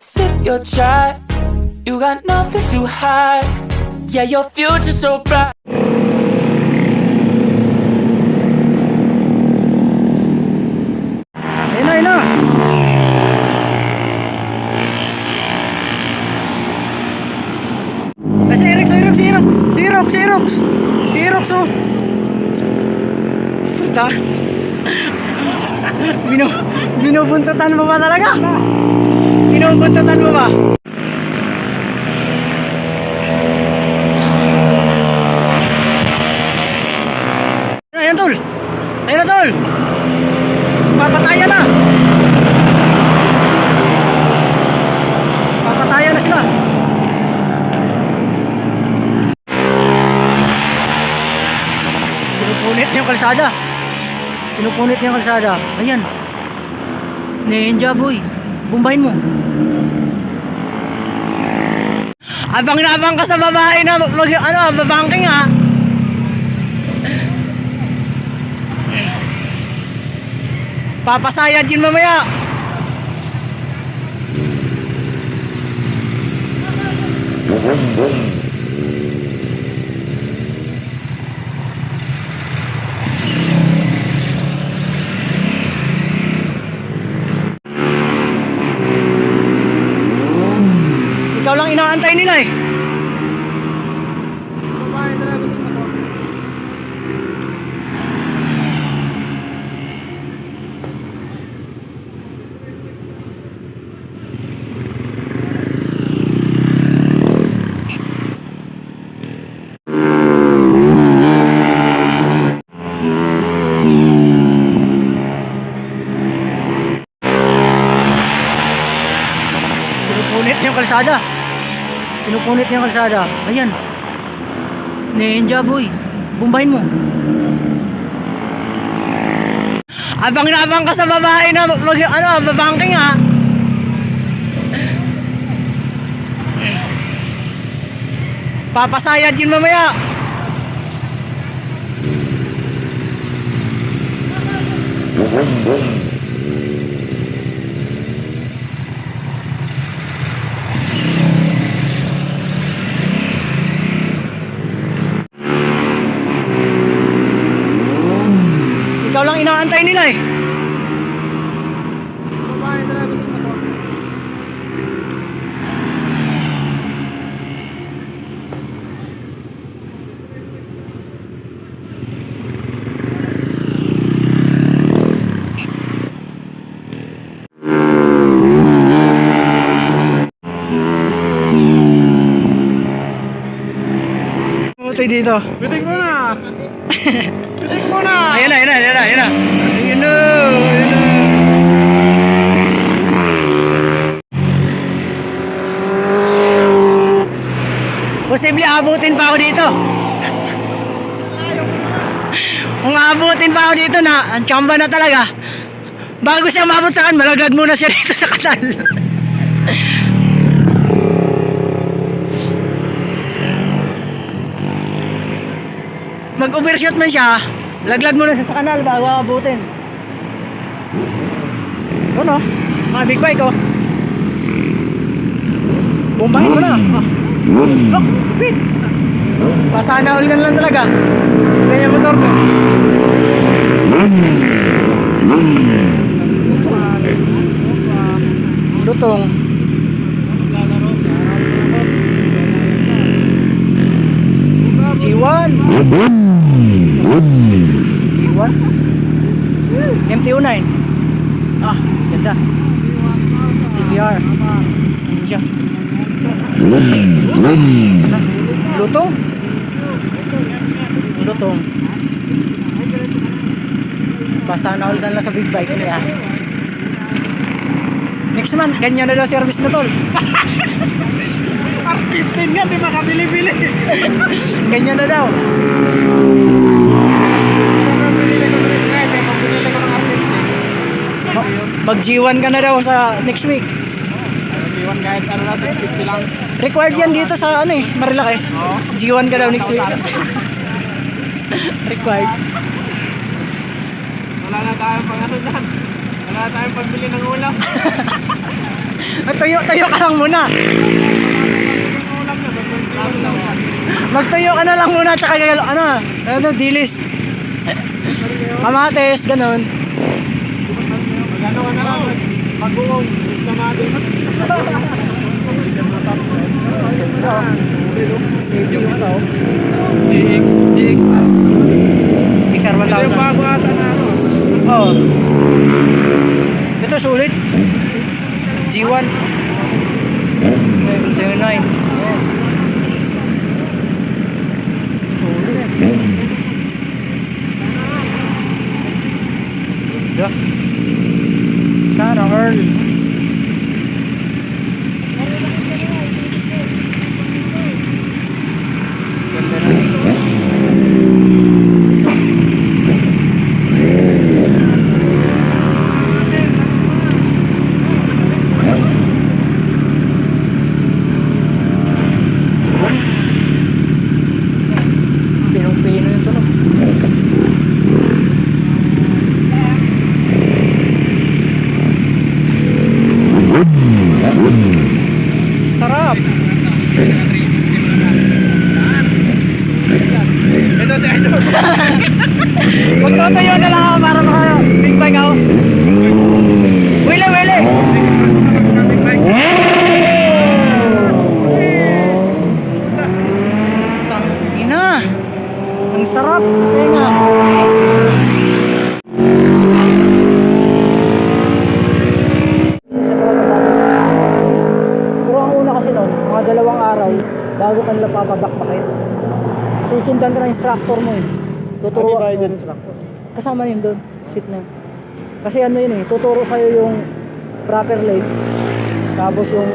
Sip your chai, you got nothing to hide. Yeah, your future's so bright. Ayun na, ayun na. Kasi Xerox, oh. Puta. Binubuntutan mo ba talaga? Binubuntutan mo ba? Ayun, tol. Ayun na, tol. Papatayan na. Papatayan na sila. Pinupunit niya yung kalsada. Pinupunit niya yung kalsada. Ayan. Ninja boy. Bumbahin mo. Abang na abang ka sa babae na babangking ha. Papasayad yun mamaya. Ikaw lang inaantay nila eh. Pinupunit niya yung kalsada. Pinupunit niya yung kalsada. Ayan. Ninja boy. Bumbahin mo. Abang na abang ka sa babae na babangking ha. Papasayad yun mamaya. Ikaw lang inaantay nila eh. Putay dito. Bitik mo na! Bitik mo na! Ayan na. Ayun na. Posible abutin pa ako dito. Kung abutin pa ako dito na, ang tsamba na talaga. Bago siya maabot sa kan, malaglag muna siya dito sa kanal. Mag-overshoot man siya, laglag muna siya sa kanal bago abutin. Ano? Mga big bike oh. Bumbahin mo na. Look, wait. Pasana all lang talaga. Ganyan motor mo. Lutong. G1. G1. MTU9. Ah, ganda. CBR. Ninja. Lutong. Lutong. Pasana all lang sa big bike niya. Next month, ganyan na daw service mo tol. 15 nga, di makabili-bili. Ganyan na daw. Mag G1 ka na daw sa next week. G1 kahit ano na, 650 lang. Required yan dito sa ano eh, Marilaki. Oo. G1 ka daw next week. Required. Wala na tayong pang ano dyan. Wala na tayong pagbili ng ulam. Tayo ka lang muna. Magtayo ka na lang muna, tsaka ano, dilis. Kamates, ganun. Magano ka na lang. Mag-uong. Kamatis. CPU sa DX. XR Ito yung 1000. bago ata na ano. Oo. Ito sulit. G1. 79. Sulit. Ganda. Sana Earl. Ganda na ito. Pinong-pino yung tunog. Sarap. Ito si Idol. Magtatayo na lang ako para maka big bike ako. Wele, wele. Tang ina. Ang sarap. Tenga. Pero ang una kasi nun, mga 2 araw, bago kanila papabakbakin. Susundan ka ng instructor mo eh. Tuturo kasama yun doon, seat na. Kasi ano yun eh, tuturo sa'yo yung proper lane. Tapos yung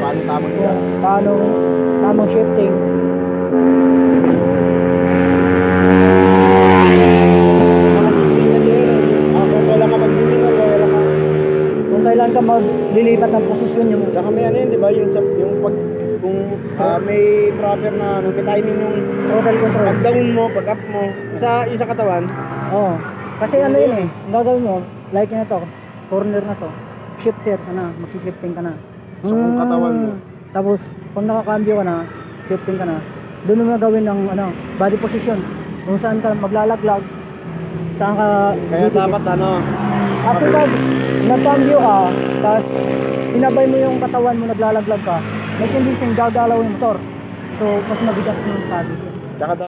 paano tamang shifting. Kung kailan ka maglilipat ng posisyon yung Tsaka may ano yun, di ba? Yung pag, kung may proper na ano, may timing yung throttle control. pag down mo, pag up mo, sa katawan. Oo. Kasi ano yun eh, ang gagawin mo, like na to, corner na to, shifter ka na, magsi-shifting ka na. So, kung katawan mo. Tapos, pag nakakambyo ka na, shifting ka na, doon mo gagawin ng body position. Kung saan ka maglalaglag, saan ka... Kaya dapat ano, Kasi pag nagcambio ka, tapos sinabay mo yung katawan mo, naglalaglag ka, may tendency gagalaw yung motor. So, mas mabigat yung sabi. tsaka